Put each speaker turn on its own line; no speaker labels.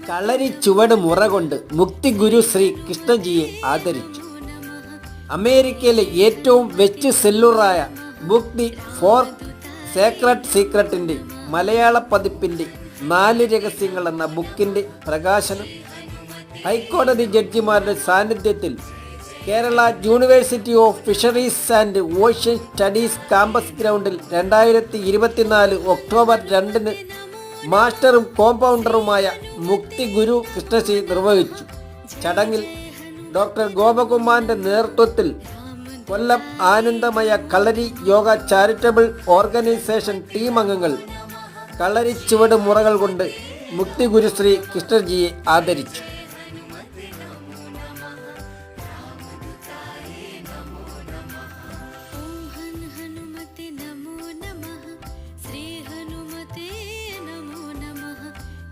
കളരി ചുവട് മുറ കൊണ്ട് മുക്തി ഗുരു ശ്രീ കൃഷ്ണജിയെ ആദരിച്ചു. അമേരിക്കയിലെ ഏറ്റവും വെച്ച് സെല്ലുറായ ബുക്ക് ദി ഫോർത്ത് സേക്രഡ് സീക്രട്ടിൻ്റെ മലയാള പതിപ്പിൻ്റെ 4 രഹസ്യങ്ങൾ എന്ന ബുക്കിൻ്റെ പ്രകാശനം ഹൈക്കോടതി ജഡ്ജിമാരുടെ സാന്നിധ്യത്തിൽ Kerala university of fisheries and ocean studies campus ഗ്രൗണ്ടിൽ 2024 ഒക്ടോബർ 2 മാസ്റ്ററും കോമ്പൗണ്ടറുമായ മുക്തി ഗുരു കൃഷ്ണശ്രീ നിർവഹിച്ചു. ചടങ്ങിൽ ഡോക്ടർ ഗോപകുമാറിൻ്റെ നേതൃത്വത്തിൽ കൊല്ലം ആനന്ദമയ കളരി യോഗ ചാരിറ്റബിൾ ഓർഗനൈസേഷൻ ടീം അംഗങ്ങൾ കളരി ചുവട് മുറകൾ കൊണ്ട് മുക്തി ഗുരുശ്രീ കൃഷ്ണജിയെ ആദരിച്ചു.